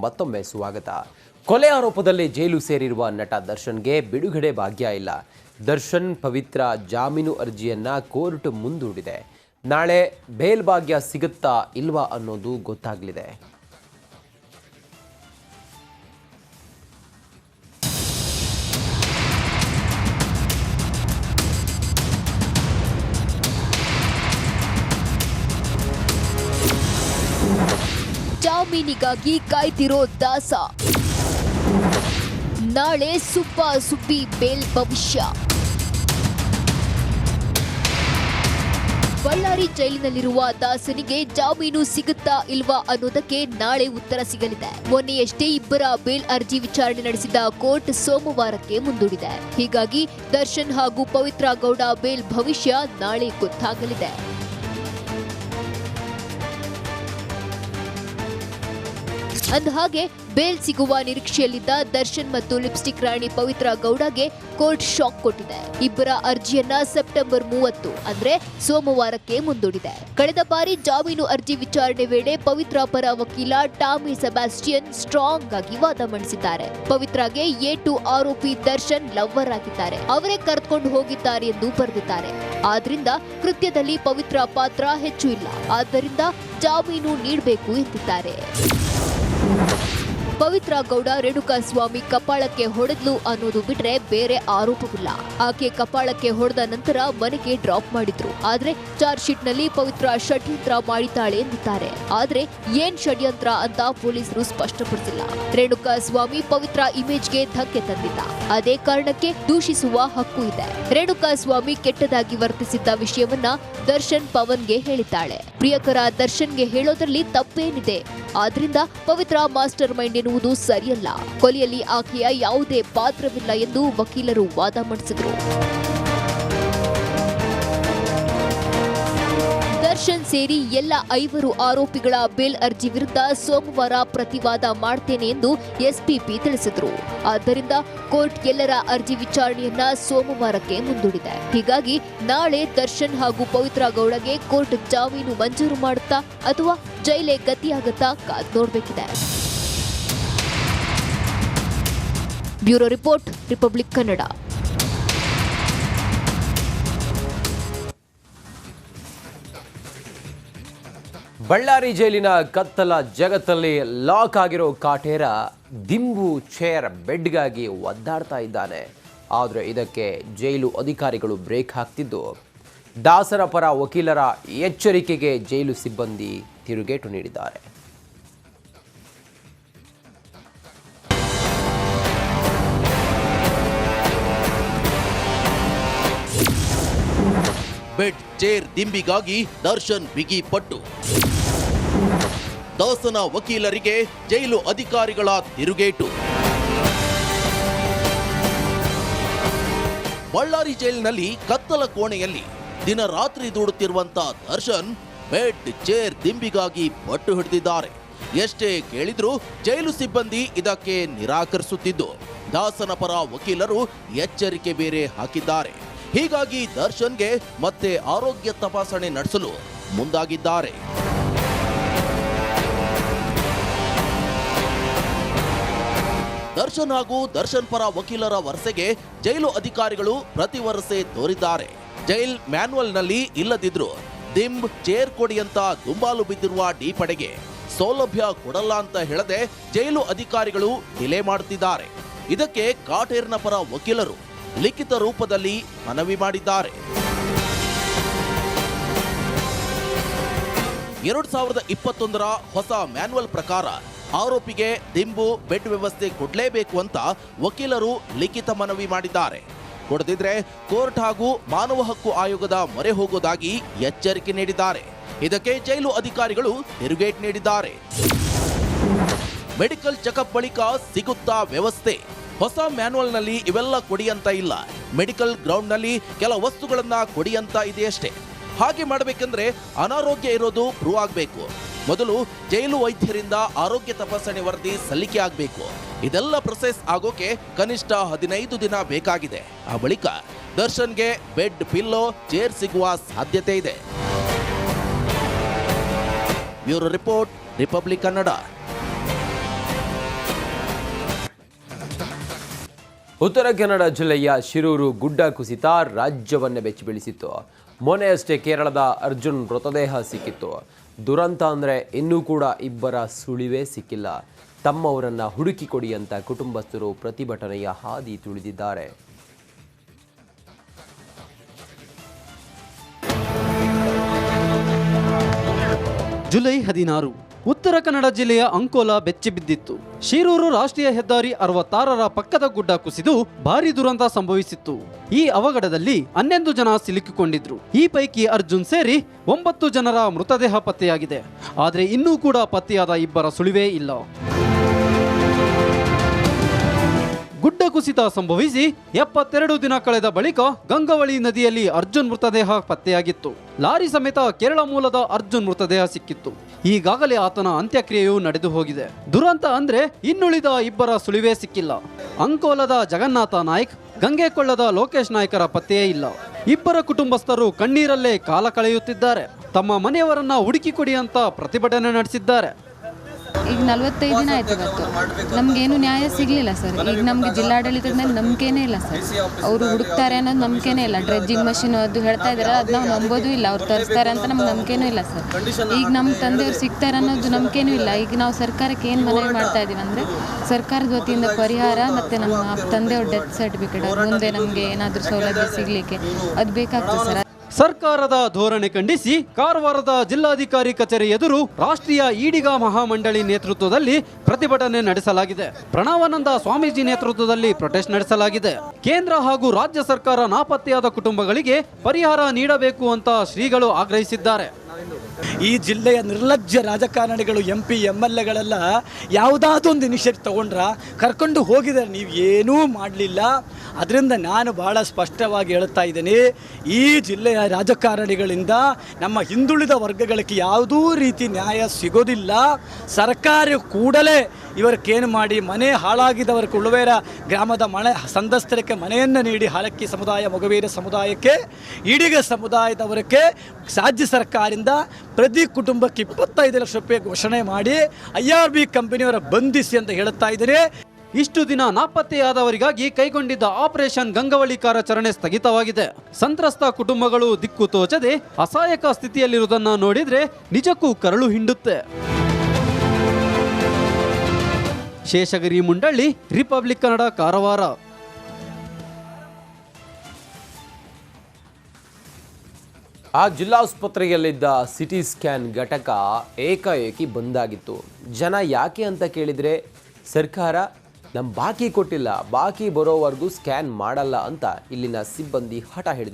ಮತ್ತೊಮ್ಮೆ ಸ್ವಾಗತ. ಕೊಲೆ ಆರೋಪದಲ್ಲಿ ಜೈಲು ಸೇರಿರುವ ನಟ ದರ್ಶನ್ಗೆ ಬಿಡುಗಡೆ ಭಾಗ್ಯ ಇಲ್ಲ. ದರ್ಶನ್ ಪವಿತ್ರ ಜಾಮೀನು ಅರ್ಜಿಯನ್ನ ಕೋರ್ಟ್ ಮುಂದೂಡಿದೆ. ನಾಳೆ ಬೇಲ್ ಭಾಗ್ಯ ಸಿಗುತ್ತಾ ಇಲ್ವಾ ಅನ್ನೋದು ಗೊತ್ತಾಗಲಿದೆ. ಜಾಮೀನಿಗಾಗಿ ಕಾಯ್ತಿರೋ ದಾಸ, ನಾಳೆ ಸುಬ್ಬಿ ಬೇಲ್ ಭವಿಷ್ಯ. ಬಳ್ಳಾರಿ ಜೈಲಿನಲ್ಲಿರುವ ದಾಸನಿಗೆ ಜಾಮೀನು ಸಿಗುತ್ತಾ ಇಲ್ವಾ ಅನ್ನೋದಕ್ಕೆ ನಾಳೆ ಉತ್ತರ ಸಿಗಲಿದೆ. ಮೊನ್ನೆಯಷ್ಟೇ ಇಬ್ಬರ ಬೇಲ್ ಅರ್ಜಿ ವಿಚಾರಣೆ ನಡೆಸಿದ ಕೋರ್ಟ್ ಸೋಮವಾರಕ್ಕೆ ಮುಂದೂಡಿದೆ. ಹೀಗಾಗಿ ದರ್ಶನ್ ಹಾಗೂ ಪವಿತ್ರ ಗೌಡ ಬೇಲ್ ಭವಿಷ್ಯ ನಾಳೆ ಗೊತ್ತಾಗಲಿದೆ. ಅಂದಹಾಗೆ ಬೇಲ್ ಸಿಗುವ ನಿರೀಕ್ಷೆಯಲ್ಲಿದ್ದ ದರ್ಶನ್ ಮತ್ತು ಲಿಪ್ಸ್ಟಿಕ್ ರಾಣಿ ಪವಿತ್ರ ಗೌಡಗೆ ಕೋರ್ಟ್ ಶಾಕ್ ಕೊಟ್ಟಿದೆ. ಇಬ್ಬರ ಅರ್ಜಿಯನ್ನ ಸೆಪ್ಟೆಂಬರ್ 30 ಅಂದ್ರೆ ಸೋಮವಾರಕ್ಕೆ ಮುಂದೂಡಿದೆ. ಕಳೆದ ಬಾರಿ ಜಾಮೀನು ಅರ್ಜಿ ವಿಚಾರಣೆ ವೇಳೆ ಪವಿತ್ರ ಪರ ವಕೀಲ ಟಾಮಿ ಸೆಬಾಸ್ಟಿಯನ್ ಸ್ಟ್ರಾಂಗ್ ಆಗಿ ವಾದ ಮಂಡಿಸಿದ್ದಾರೆ. ಪವಿತ್ರಗೆ A2 ಆರೋಪಿ ದರ್ಶನ್ ಲವ್ವರ್ ಆಗಿದ್ದಾರೆ, ಅವರೇ ಕರೆದುಕೊಂಡು ಹೋಗಿದ್ದಾರೆ ಎಂದು ಬರೆದಿದ್ದಾರೆ. ಆದ್ರಿಂದ ಕೃತ್ಯದಲ್ಲಿ ಪವಿತ್ರ ಪಾತ್ರ ಹೆಚ್ಚು ಇಲ್ಲ, ಆದ್ದರಿಂದ ಜಾಮೀನು ನೀಡಬೇಕು ಎಂದಿದ್ದಾರೆ. ಪವಿತ್ರ ಗೌಡ ರೇಣುಕಾಸ್ವಾಮಿ ಕಪಾಳಕ್ಕೆ ಹೊಡೆದ್ಲು ಅನ್ನೋದು ಬಿಟ್ರೆ ಬೇರೆ ಆರೋಪವಿಲ್ಲ. ಆಕೆ ಕಪಾಳಕ್ಕೆ ಹೊಡೆದ ನಂತರ ಮನೆಗೆ ಡ್ರಾಪ್ ಮಾಡಿದ್ರು. ಆದ್ರೆ ಚಾರ್ಜ್ ಶೀಟ್ ನಲ್ಲಿ ಪವಿತ್ರ ಷಡ್ಯಂತ್ರ ಮಾಡಿದ್ದಾಳೆ ಎಂದಿದ್ದಾರೆ. ಆದ್ರೆ ಏನ್ ಷಡ್ಯಂತ್ರ ಅಂತ ಪೊಲೀಸರು ಸ್ಪಷ್ಟಪಡಿಸಿಲ್ಲ. ರೇಣುಕಾಸ್ವಾಮಿ ಪವಿತ್ರ ಇಮೇಜ್ಗೆ ಧಕ್ಕೆ ತಂದಿಲ್ಲ, ಅದೇ ಕಾರಣಕ್ಕೆ ದೂಷಿಸುವ ಹಕ್ಕು ಇದೆ. ರೇಣುಕಾಸ್ವಾಮಿ ಕೆಟ್ಟದಾಗಿ ವರ್ತಿಸಿದ್ದ ವಿಷಯವನ್ನ ದರ್ಶನ್ ಪವನ್ಗೆ ಹೇಳಿದ್ದಾಳೆ. ಪ್ರಿಯಕರ ದರ್ಶನ್ಗೆ ಹೇಳೋದ್ರಲ್ಲಿ ತಪ್ಪೇನಿದೆ, ಆದ್ರಿಂದ ಪವಿತ್ರ ಮಾಸ್ಟರ್ ಮೈಂಡ್ ಎನ್ನುವುದು ಸರಿಯಲ್ಲ. ಕೊಲೆಯಲ್ಲಿ ಆಕೆಯ ಯಾವುದೇ ಪಾತ್ರವಿಲ್ಲ ಎಂದು ವಕೀಲರು ವಾದ ಮಂಡಿಸಿದರು. ದರ್ಶನ್ ಸೇರಿ ಎಲ್ಲ 5 ಆರೋಪಿಗಳ ಬೇಲ್ ಅರ್ಜಿ ವಿರುದ್ಧ ಸೋಮವಾರ ಪ್ರತಿವಾದ ಮಾಡ್ತೇನೆ ಎಂದು ಎಸ್ಪಿಪಿ ತಿಳಿಸಿದರು. ಆದ್ದರಿಂದ ಕೋರ್ಟ್ ಎಲ್ಲರ ಅರ್ಜಿ ವಿಚಾರಣೆಯನ್ನ ಸೋಮವಾರಕ್ಕೆ ಮುಂದೂಡಿದೆ. ಹೀಗಾಗಿ ನಾಳೆ ದರ್ಶನ್ ಹಾಗೂ ಪವಿತ್ರ ಗೌಡಗೆ ಕೋರ್ಟ್ ಜಾಮೀನು ಮಂಜೂರು ಮಾಡುತ್ತಾ ಅಥವಾ ಜೈಲೇ ಗತಿಯಾಗುತ್ತಾ ಕಾದ್ ನೋಡಬೇಕಿದೆ. Bureau report, Republic Kannada. Ballari ಜೈಲಿನ ಕತ್ತಲ ಜಗತ್ತಲ್ಲಿ ಲಾಕ್ ಆಗಿರೋ ಕಾಟೇರ ದಿಂಬು ಚೇರ್ ಬೆಡ್ಗಾಗಿ ಒದ್ದಾಡ್ತಾ ಇದ್ದಾನೆ. ಆದರೆ ಇದಕ್ಕೆ ಜೈಲು ಅಧಿಕಾರಿಗಳು ಬ್ರೇಕ್ ಹಾಕ್ತಿದ್ದು, ದಾಸರ ಪರ ವಕೀಲರ ಎಚ್ಚರಿಕೆಗೆ ಜೈಲು ಸಿಬ್ಬಂದಿ ತಿರುಗೇಟು ನೀಡಿದ್ದಾರೆ. ಬೆಡ್ ಚೇರ್ ದಿಂಬಿಗಾಗಿ ದರ್ಶನ್ ಬಿಗಿ ಪಟ್ಟು. ದಾಸನ ವಕೀಲರಿಗೆ ಜೈಲು ಅಧಿಕಾರಿಗಳ ತಿರುಗೇಟು. ಬಳ್ಳಾರಿ ಜೈಲಿನಲ್ಲಿ ಕತ್ತಲ ಕೋಣೆಯಲ್ಲಿ ದಿನ ರಾತ್ರಿ ದೂಡುತ್ತಿರುವಂತ ದರ್ಶನ್ ಬೆಡ್ ಚೇರ್ ದಿಂಬಿಗಾಗಿ ಪಟ್ಟು ಹಿಡಿದಿದ್ದಾರೆ. ಎಷ್ಟೇ ಕೇಳಿದ್ರೂ ಜೈಲು ಸಿಬ್ಬಂದಿ ಇದಕ್ಕೆ ನಿರಾಕರಿಸುತ್ತಿದ್ದು, ದಾಸನ ಪರ ವಕೀಲರು ಎಚ್ಚರಿಕೆ ಬೇರೆ ಹಾಕಿದ್ದಾರೆ. ಹೀಗಾಗಿ ದರ್ಶನ್ಗೆ ಮತ್ತೆ ಆರೋಗ್ಯ ತಪಾಸಣೆ ನಡೆಸಲು ಮುಂದಾಗಿದ್ದಾರೆ. ದರ್ಶನ್ ಹಾಗೂ ದರ್ಶನ್ ಪರ ವಕೀಲರ ವರಸೆಗೆ ಜೈಲು ಅಧಿಕಾರಿಗಳು ಪ್ರತಿ ವರಸೆ ತೋರಿದ್ದಾರೆ. ಜೈಲ್ ಮ್ಯಾನ್ಯುವಲ್ನಲ್ಲಿ ಇಲ್ಲದಿದ್ರು ದಿಂಬ್ ಚೇರ್ ಕೊಡಿ ಅಂತ ದುಂಬಾಲು ಬಿದ್ದಿರುವ ಡಿ ಪಡೆಗೆ ಸೌಲಭ್ಯ ಕೊಡಲ್ಲ ಅಂತ ಹೇಳದೆ ಜೈಲು ಅಧಿಕಾರಿಗಳು ಡಿಲೇ ಮಾಡುತ್ತಿದ್ದಾರೆ. ಇದಕ್ಕೆ ಕಾಟೇರ್ನ ಪರ ವಕೀಲರು ಲಿಖಿತ ರೂಪದಲ್ಲಿ ಮನವಿ ಮಾಡಿದ್ದಾರೆ. 2021ರ ಹೊಸ ಮ್ಯಾನ್ಯುವಲ್ ಪ್ರಕಾರ ಆರೋಪಿಗೆ ದಿಂಬು ಬೆಡ್ ವ್ಯವಸ್ಥೆ ಕೊಡಲೇಬೇಕು ಅಂತ ವಕೀಲರು ಲಿಖಿತ ಮನವಿ ಮಾಡಿದ್ದಾರೆ. ಕೊಡದಿದ್ರೆ ಕೋರ್ಟ್ ಹಾಗೂ ಮಾನವ ಹಕ್ಕು ಆಯೋಗದ ಮೊರೆ ಹೋಗೋದಾಗಿ ಎಚ್ಚರಿಕೆ ನೀಡಿದ್ದಾರೆ. ಇದಕ್ಕೆ ಜೈಲು ಅಧಿಕಾರಿಗಳು ತಿರುಗೇಟು ನೀಡಿದ್ದಾರೆ. ಮೆಡಿಕಲ್ ಚೆಕಪ್ ಬಳಿಕ ಸಿಗುತ್ತಾ ವ್ಯವಸ್ಥೆ? ಹೊಸ ಮ್ಯಾನ್ಯುವಲ್ನಲ್ಲಿ ಇವೆಲ್ಲ ಕೊಡಿ ಅಂತ ಇಲ್ಲ. ಮೆಡಿಕಲ್ ಗ್ರೌಂಡ್ನಲ್ಲಿ ಕೆಲ ವಸ್ತುಗಳನ್ನ ಕೊಡಿ ಅಂತ ಇದೆಯಷ್ಟೇ. ಹಾಗೆ ಮಾಡಬೇಕಂದ್ರೆ ಅನಾರೋಗ್ಯ ಇರೋದು ಪ್ರೂವ್ ಆಗಬೇಕು. ಮೊದಲು ಜೈಲು ವೈದ್ಯರಿಂದ ಆರೋಗ್ಯ ತಪಾಸಣೆ ವರದಿ ಸಲ್ಲಿಕೆ ಆಗಬೇಕು. ಇದೆಲ್ಲ ಪ್ರೊಸೆಸ್ ಆಗೋಕೆ ಕನಿಷ್ಠ 15 ದಿನ ಬೇಕಾಗಿದೆ. ಆ ಬಳಿಕ ದರ್ಶನ್ಗೆ ಬೆಡ್, ಪಿಲ್ಲೋ, ಚೇರ್ ಸಿಗುವ ಸಾಧ್ಯತೆ ಇದೆ. Bureau report, Republic Kannada. Uttara Kannada ಜಿಲ್ಲೆಯ ಶಿರೂರು ಗುಡ್ಡ ಕುಸಿತ ರಾಜ್ಯವನ್ನೇ ಬೆಚ್ಚಿಬೀಳಿಸಿತ್ತು. ಮೊನ್ನೆಯಷ್ಟೇ ಕೇರಳದ ಅರ್ಜುನ್ ಮೃತದೇಹ ಸಿಕ್ಕಿತ್ತು. ದುರಂತ ಅಂದರೆ ಇನ್ನೂ ಕೂಡ ಇಬ್ಬರ ಸುಳಿವೇ ಸಿಕ್ಕಿಲ್ಲ. ತಮ್ಮವರನ್ನ ಹುಡುಕಿ ಕೊಡಿ ಅಂತ ಕುಟುಂಬಸ್ಥರು ಪ್ರತಿಭಟನೆಯ ಹಾದಿ ತುಳಿದಿದ್ದಾರೆ. ಜುಲೈ 16 ಉತ್ತರ ಕನ್ನಡ ಜಿಲ್ಲೆಯ ಅಂಕೋಲಾ ಬೆಚ್ಚಿಬಿದ್ದಿತ್ತು. ಶಿರೂರು ರಾಷ್ಟ್ರೀಯ ಹೆದ್ದಾರಿ 66ರ ಪಕ್ಕದ ಗುಡ್ಡ ಕುಸಿದು ಭಾರೀ ದುರಂತ ಸಂಭವಿಸಿತ್ತು. ಈ ಅವಘಡದಲ್ಲಿ 11 ಜನ ಸಿಲುಕಿಕೊಂಡಿದ್ರು. ಈ ಪೈಕಿ ಅರ್ಜುನ್ ಸೇರಿ 9 ಜನರ ಮೃತದೇಹ ಪತ್ತೆಯಾಗಿದೆ. ಆದರೆ ಇನ್ನೂ ಕೂಡ ಪತ್ತೆಯಾದ ಇಬ್ಬರ ಸುಳಿವೇ ಇಲ್ಲ. ಗುಡ್ಡ ಕುಸಿತ ಸಂಭವಿಸಿ 72 ದಿನ ಕಳೆದ ಬಳಿಕ ಗಂಗಾವಳಿ ನದಿಯಲ್ಲಿ ಅರ್ಜುನ್ ಮೃತದೇಹ ಪತ್ತೆಯಾಗಿತ್ತು. ಲಾರಿ ಸಮೇತ ಕೇರಳ ಮೂಲದ ಅರ್ಜುನ್ ಮೃತದೇಹ ಸಿಕ್ಕಿತ್ತು. ಈಗಾಗಲೇ ಆತನ ಅಂತ್ಯಕ್ರಿಯೆಯು ನಡೆದು ಹೋಗಿದೆ. ದುರಂತ ಅಂದ್ರೆ ಇನ್ನುಳಿದ ಇಬ್ಬರ ಸುಳಿವೇ ಸಿಕ್ಕಿಲ್ಲ. ಅಂಕೋಲದ ಜಗನ್ನಾಥ ನಾಯ್ಕ್, ಗಂಗೆಕೊಳ್ಳದ ಲೋಕೇಶ್ ನಾಯ್ಕರ ಪತ್ತೆಯೇ ಇಲ್ಲ. ಇಬ್ಬರ ಕುಟುಂಬಸ್ಥರು ಕಣ್ಣೀರಲ್ಲೇ ಕಾಲ ಕಳೆಯುತ್ತಿದ್ದಾರೆ. ತಮ್ಮ ಮನೆಯವರನ್ನ ಹುಡುಕಿ ಕೊಡಿ ಅಂತ ಪ್ರತಿಭಟನೆ ನಡೆಸಿದ್ದಾರೆ. ಈಗ 45 ದಿನ ಆಯ್ತು ಇವತ್ತು, ನಮಗೇನು ನ್ಯಾಯ ಸಿಗಲಿಲ್ಲ ಸರ್. ಈಗ ನಮಗೆ ಜಿಲ್ಲಾಡಳಿತದ ಮೇಲೆ ನಂಬಿಕೆನೇ ಇಲ್ಲ ಸರ್. ಅವರು ಹುಡುಕ್ತಾರೆ ಅನ್ನೋದು ನಂಬಿಕೆನೇ ಇಲ್ಲ. ಡ್ರೆಜ್ಜಿಂಗ್ ಮಷಿನ್ ಅದು ಹೇಳ್ತಾ ಇದ್ದಾರೆ, ಅದು ನಾವು ನಂಬೋದು ಇಲ್ಲ. ಅವ್ರು ತರಿಸ್ತಾರೆ ಅಂತ ನಮ್ಗೆ ನಂಬಿಕೆನೂ ಇಲ್ಲ ಸರ್. ಈಗ ನಮ್ಮ ತಂದೆಯವ್ರು ಸಿಗ್ತಾರೆ ಅನ್ನೋದು ನಂಬಿಕೆನೂ ಇಲ್ಲ. ಈಗ ನಾವು ಸರ್ಕಾರಕ್ಕೆ ಏನು ಮನವಿ ಮಾಡ್ತಾ ಇದ್ದೀವಿ ಅಂದರೆ, ಸರ್ಕಾರದ ವತಿಯಿಂದ ಪರಿಹಾರ ಮತ್ತು ನಮ್ಮ ತಂದೆಯವ್ರ ಡೆತ್ ಸರ್ಟಿಫಿಕೇಟ್ ಅದು ಮುಂದೆ ನಮಗೆ ಏನಾದರೂ ಸೌಲಭ್ಯ ಸಿಗಲಿಕ್ಕೆ ಅದು ಬೇಕಾಗ್ತದೆ ಸರ್. ಸರ್ಕಾರದ ಧೋರಣೆ ಖಂಡಿಸಿ ಕಾರವಾರದ ಜಿಲ್ಲಾಧಿಕಾರಿ ಕಚೇರಿ ಎದುರು ರಾಷ್ಟ್ರೀಯ ಈಡಿಗ ಮಹಾಮಂಡಳಿ ನೇತೃತ್ವದಲ್ಲಿ ಪ್ರತಿಭಟನೆ ನಡೆಸಲಾಗಿದೆ. ಪ್ರಣವಾನಂದ ಸ್ವಾಮೀಜಿ ನೇತೃತ್ವದಲ್ಲಿ ಪ್ರೊಟೆಸ್ಟ್ ನಡೆಸಲಾಗಿದೆ. ಕೇಂದ್ರ ಹಾಗೂ ರಾಜ್ಯ ಸರ್ಕಾರ ನಾಪತ್ತೆಯಾದ ಕುಟುಂಬಗಳಿಗೆ ಪರಿಹಾರ ನೀಡಬೇಕು ಅಂತ ಶ್ರೀಗಳು ಆಗ್ರಹಿಸಿದ್ದಾರೆ. ಈ ಜಿಲ್ಲೆಯ ನಿರ್ಲಜ್ಜ ರಾಜಕಾರಣಿಗಳು MP MLAಗಳೆಲ್ಲ ಯಾವುದಾದ್ರೂ ಒಂದು ಇನಿಷಿಯೇಟಿವ್ ತಗೊಂಡ್ರ ಕರ್ಕೊಂಡು ಹೋಗಿದ್ದಾರೆ, ನೀವು ಏನೂ ಮಾಡಲಿಲ್ಲ. ಅದರಿಂದ ನಾನು ಭಾಳ ಸ್ಪಷ್ಟವಾಗಿ ಹೇಳ್ತಾ ಇದ್ದೀನಿ, ಈ ಜಿಲ್ಲೆಯ ರಾಜಕಾರಣಿಗಳಿಂದ ನಮ್ಮ ಹಿಂದುಳಿದ ವರ್ಗಗಳಿಗೆ ಯಾವುದೂ ರೀತಿ ನ್ಯಾಯ ಸಿಗೋದಿಲ್ಲ. ಸರ್ಕಾರ ಕೂಡಲೇ ಇವರಿಗೇನು ಮಾಡಿ ಮನೆ ಹಾಳಾಗಿದ್ದವರ ಕುಳ್ಳುವೇರ ಗ್ರಾಮದ ಮನೆ ಸಂತ್ರಸ್ತರಿಗೆ ಮನೆಯನ್ನು ನೀಡಿ ಹಾಲಕ್ಕಿ ಸಮುದಾಯ, ಮೊಗವೀರ ಸಮುದಾಯಕ್ಕೆ, ಈಡಿಗ ಸಮುದಾಯದವರಿಗೆ ರಾಜ್ಯ ಸರ್ಕಾರದಿಂದ ಪ್ರತಿ ಕುಟುಂಬಕ್ಕೆ 25 ಲಕ್ಷ ರೂಪಾಯಿ ಘೋಷಣೆ ಮಾಡಿ IRB ಕಂಪನಿಯವರ ಬಂಧಿಸಿ ಅಂತ ಹೇಳುತ್ತಾ ಇದ್ದಾರೆ. ಇಷ್ಟು ದಿನ ನಾಪತ್ತೆಯಾದವರಿಗಾಗಿ ಕೈಗೊಂಡಿದ್ದ ಆಪರೇಷನ್ ಗಂಗಾವಳಿ ಕಾರ್ಯಾಚರಣೆ ಸ್ಥಗಿತವಾಗಿದೆ. ಸಂತ್ರಸ್ತ ಕುಟುಂಬಗಳು ದಿಕ್ಕು ತೋಚದೆ ಅಸಹಾಯಕ ಸ್ಥಿತಿಯಲ್ಲಿರುವುದನ್ನು ನೋಡಿದ್ರೆ ನಿಜಕ್ಕೂ ಕರಳು ಹಿಂಡುತ್ತೆ. ಶೇಷಗಿರಿ ಮುಂಡಳ್ಳಿ, ರಿಪಬ್ಲಿಕ್ ಕನ್ನಡ, ಕಾರವಾರ. ಆ ಜಿಲ್ಲಾಸ್ಪತ್ರೆಯಲ್ಲಿದ್ದ ಸಿಟಿ ಸ್ಕ್ಯಾನ್ ಘಟಕ ಏಕಾಏಕಿ ಬಂದಾಗಿತ್ತು. ಜನ ಯಾಕೆ ಅಂತ ಕೇಳಿದರೆ, ಸರ್ಕಾರ ನಮ್ಮ ಬಾಕಿ ಕೊಟ್ಟಿಲ್ಲ, ಬಾಕಿ ಬರೋವರೆಗೂ ಸ್ಕ್ಯಾನ್ ಮಾಡಲ್ಲ ಅಂತ ಇಲ್ಲಿನ ಸಿಬ್ಬಂದಿ ಹಠ ಹಿಡಿದಿದ್ರು.